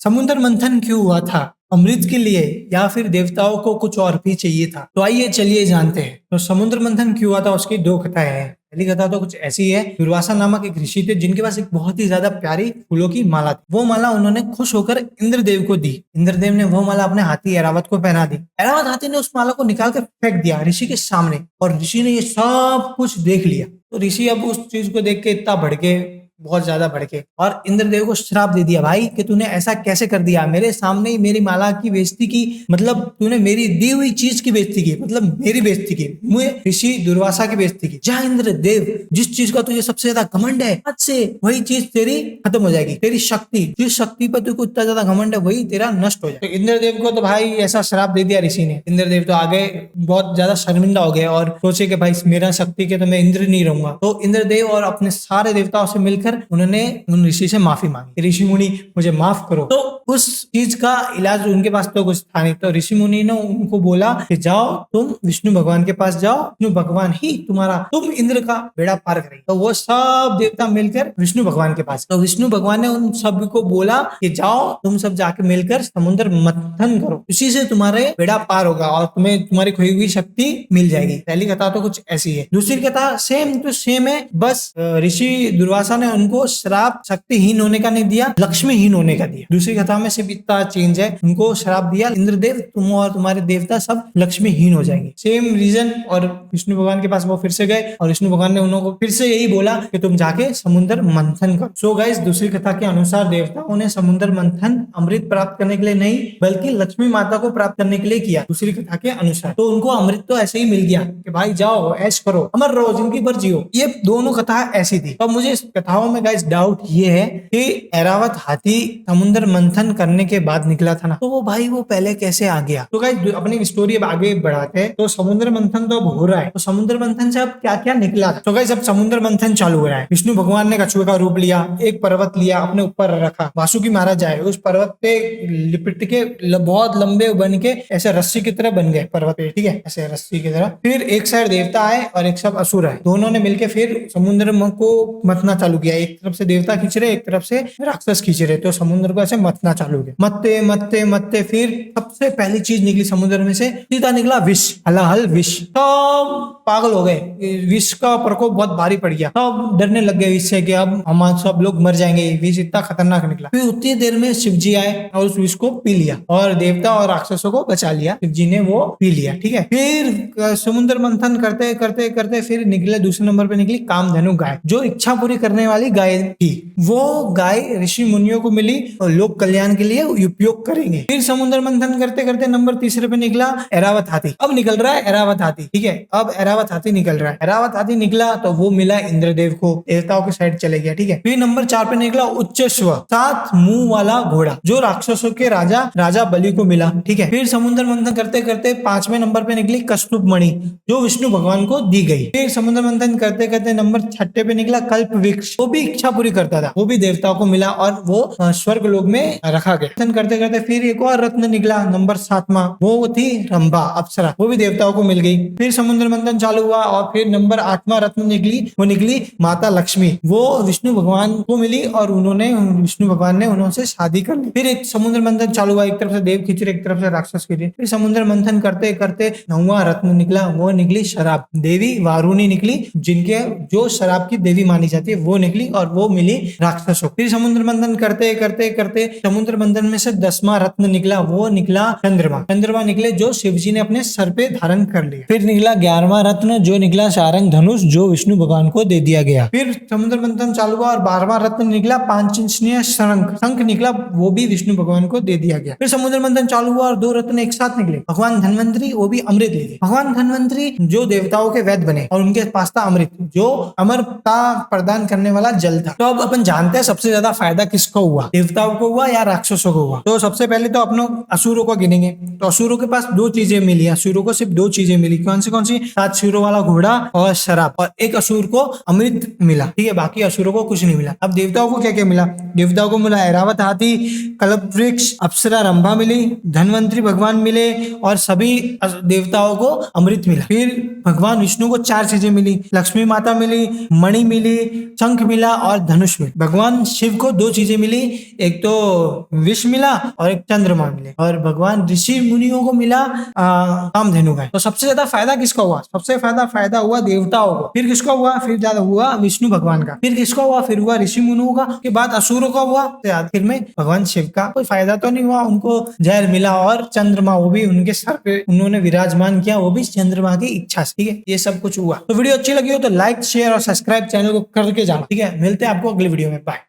समुद्र मंथन क्यों हुआ था? अमृत के लिए या फिर देवताओं को कुछ और भी चाहिए था? तो आइए चलिए जानते हैं। तो समुद्र मंथन क्यों हुआ था उसकी दो कथाएं हैं। पहली कथा तो कुछ ऐसी है, दुर्वासा नामक एक ऋषि थे जिनके पास एक बहुत ही ज्यादा प्यारी फूलों की माला थी। वो माला उन्होंने खुश होकर इंद्रदेव को दी। इंद्रदेव ने वो माला अपने हाथी ऐरावत को पहना दी। ऐरावत हाथी ने उस माला को निकाल कर फेंक दिया ऋषि के सामने, और ऋषि ने ये सब कुछ देख लिया। तो ऋषि अब उस चीज को देख के इतना भड़के, बहुत ज्यादा भड़के, और इंद्रदेव को श्राप दे दिया, भाई कि तूने ऐसा कैसे कर दिया, मेरे सामने ही मेरी माला की बेइज्जती की, मतलब तूने मेरी दी हुई चीज की बेइज्जती की, मतलब मेरी बेइज्जती की, मैं ऋषि दुर्वासा की बेइज्जती की। जा इंद्रदेव, जिस चीज का तुझे सबसे ज्यादा घमंड है, आज से वही चीज तेरी खत्म हो जाएगी। तेरी शक्ति, जिस शक्ति पर तुझको इतना ज्यादा घमंड है, वही तेरा नष्ट हो जाए। तो इंद्रदेव को तो भाई ऐसा श्राप दे दिया ऋषि ने। इंद्रदेव तो आगे बहुत ज्यादा शर्मिंदा हो गए और सोचे कि भाई मेरा शक्ति के तो मैं इंद्र नहीं रहूंगा। तो इंद्रदेव और अपने सारे देवताओं से मिलकर उन्होंने उन ऋषि से माफी मांगी, ऋषि मुनि मुझे माफ करो। तो उस चीज का इलाज उनके पास तो कुछ था नहीं, तो ऋषि मुनि ने उनको बोला कि जाओ तुम विष्णु भगवान के पास जाओ, विष्णु भगवान ही तुम इंद्र का बेड़ा पार करेंगे। तो वो सब देवता मिलकर विष्णु भगवान के पास, तो विष्णु भगवान ने उन सब को बोला कि जाओ तुम सब जाके मिलकर समुद्र मंथन करो, उसी से तुम्हारे बेड़ा पार होगा और तुम्हें तुम्हारी खोई हुई शक्ति मिल जाएगी। पहली कथा तो कुछ ऐसी है। दूसरी कथा सेम टू सेम है, बस ऋषि दुर्वासा ने उनको श्राप शक्तिहीन होने का नहीं दिया, लक्ष्मीहीन होने का दिया। दूसरी कथा में सिर्फ इतना चेंज है, उनको श्राप दिया इंद्रदेव तुम और तुम्हारे देवता सब लक्ष्मीहीन हो जाएंगे। सेम रीजन, और विष्णु भगवान के पास वो फिर से गए और विष्णु भगवान ने उनको फिर से यही बोला कि तुम जाके समुद्र मंथन करो। सो गाइस, दूसरी कथा के अनुसार देवताओं ने समुद्र मंथन अमृत प्राप्त करने के लिए नहीं, बल्कि लक्ष्मी माता को प्राप्त करने के लिए किया। दूसरी कथा के अनुसार तो उनको अमृत तो ऐसे ही मिल गया कि भाई जाओ ऐश करो, अमर रहो, जिंदगी भर जियो। ये दोनों कथा ऐसी थी। तो मुझे इस कथाओं में गाइस डाउट ये है कि ऐरावत हाथी समुद्र मंथन करने के बाद निकला था ना, तो वो भाई वो पहले कैसे आ गया? तो गाइस अपनी स्टोरी अब आगे बढ़ाते हैं। तो समुद्र मंथन तो अब हो रहा है, तो समुद्र मंथन से अब क्या क्या निकला? तो गाइस अब समुद्र मंथन चालू हो रहा है। विष्णु भगवान ने कछुए का रूप लिया, एक पर्वत लिया, अपने ऊपर रखा, वासुकी महाराज आए, उस पर्वत पे लिपट के बहुत लंबे बन के ऐसे रस्सी की तरह बन गए पर्वत पे, ठीक है, ऐसे रस्सी की तरह। फिर एक साइड देवता आए और एक सब असुर आए, दोनों ने मिलकर फिर समुद्र को मथना चालू किया। एक तरफ से देवता खींच रहे, एक तरफ से राक्षस खींच रहे, तो समुद्र को ऐसे मथना चालू किया। मत्ते मत्ते मत्ते फिर सबसे पहली चीज निकली समुद्र में से, सीधा निकला विष, हलाहल विष। सब पागल हो गए, विष का प्रकोप बहुत भारी पड़ गया, सब डरने लग गए विष से कि अब हम सब लोग मर जाएंगे, विष इतना खतरनाक निकला। फिर उतनी देर में शिव जी आए और उस विष को पी लिया और देवता और राक्षसों को बचा लिया, शिव जी ने वो पी लिया, ठीक है। फिर समुद्र मंथन करते करते करते फिर निकले, दूसरे नंबर पे निकली कामधेनु गाय, जो इच्छा पूरी करने वाली गाय थी। वो गाय ऋषि मुनियों को मिली और लोक कल्याण के लिए उपयोग करेंगे। फिर समुद्र मंथन करते करते नंबर तीसरे पे निकला ऐरावत हाथी। अब निकल रहा है ऐरावत हाथी, ठीक है, अब ऐरावत हाथी निकल रहा है। ऐरावत हाथी निकला तो वो मिला इंद्रदेव को, देवताओं के साइड चले गया, ठीक है। फिर नंबर 4 पे निकला उच्चश्व, 7 मुंह वाला घोड़ा, जो राक्षसों के राजा बलि को मिला, ठीक है। फिर समुद्र मंथन करते करते 5वें नंबर पे निकली कस्तूप मणि, जो विष्णु भगवान को दी गई। फिर समुद्र मंथन करते करते नंबर 6 पे निकला कल्प वृक्ष, वो भी इच्छा पूरी करता था, वो भी देवताओं को मिला और वो स्वर्ग लोक में रखा गया। मंथन करते करते फिर एक और रत्न निकला नंबर 7वां, वो थी रंभा अप्सरा, वो भी देवताओं को मिल गई। फिर समुद्र मंथन चालू हुआ और फिर नंबर 8वां रत्न निकली, वो निकली माता लक्ष्मी, वो विष्णु भगवान को मिली और विष्णु भगवान ने उन्होंने शादी कर ली। फिर एक समुद्र मंथन चालू हुआ, एक तरफ से देव खींच रहे, एक तरफ से राक्षस खींच रहे। फिर समुद्र मंथन करते करते 9वां रत्न निकला, वो निकली शराब, देवी वारुणी निकली, जिनके जो शराब की देवी मानी जाती है वो निकली और वो मिली राक्षसों। फिर समुद्र मंथन करते करते करते समुद्र मंथन में से 10वां रत्न निकला, वो निकला चंद्रमा। चंद्रमा निकले जो शिवजी ने अपने सर पे धारण कर लिया। फिर निकला 11वां रत्न, जो निकला सारंग धनुष, जो विष्णु भगवान को दे दिया गया। फिर समुद्र मंथन चालू हुआ और 12वां रत्न निकला पांचजन्य शंख निकला, वो भी विष्णु भगवान को दे दिया गया। फिर समुद्र मंथन चालू हुआ और 2 रत्न एक साथ निकले, भगवान धन्वंतरी, वो भी अमृत ले गए। भगवान धन्वंतरी जो देवताओं के वैद्य बने और उनके पास था अमृत, जो अमरता प्रदान करने वाला जल था। तो अब अपन जानते हैं सबसे ज्यादा फायदा किसको हुआ, देवताओं को हुआ या राक्षसों को हुआ? तो सबसे पहले तो अपनों असुरों को गिनेंगे। तो असुरों के पास 2 चीजें मिली, असुरों को सिर्फ 2 चीजें मिली। कौन सी? 7 सिरों वाला घोड़ा और शराब, और एक असुर को अमृत मिला, ठीक है, बाकी असुरों को कुछ नहीं मिला। अब देवताओं को क्या क्या मिला? देवताओं को मिला ऐरावत हाथी, कल्प वृक्ष, अप्सरा रंभा मिली, धन्वंतरी भगवान मिले और सभी देवताओं को अमृत मिला। फिर भगवान विष्णु को 4 चीजें मिली, लक्ष्मी माता मिली, मणि मिली, शंख मिला मिला और धनुष मिला। भगवान शिव को दो चीजें मिली, एक तो विष मिला और एक चंद्रमा मिले, और भगवान ऋषि मुनियों को मिला कामधेनु का। तो सबसे ज्यादा फायदा किसका हुआ? सबसे फायदा हुआ देवताओं को। फिर किसका हुआ? फिर ज्यादा हुआ विष्णु भगवान का। फिर किसका हुआ? फिर हुआ ऋषि मुनियों का। के बाद असुरों का हुआ, तो आखिर में भगवान शिव का। कोई फायदा तो नहीं हुआ, उनको जहर मिला और चंद्रमा, वो भी उनके सर पे उन्होंने विराजमान किया, वो भी चंद्रमा की इच्छा से। ठीक है, ये सब कुछ हुआ। तो वीडियो अच्छी लगी हो तो लाइक, शेयर और सब्सक्राइब चैनल को करके जाना। ठीक है, मिलते हैं आपको अगली वीडियो में। बाय।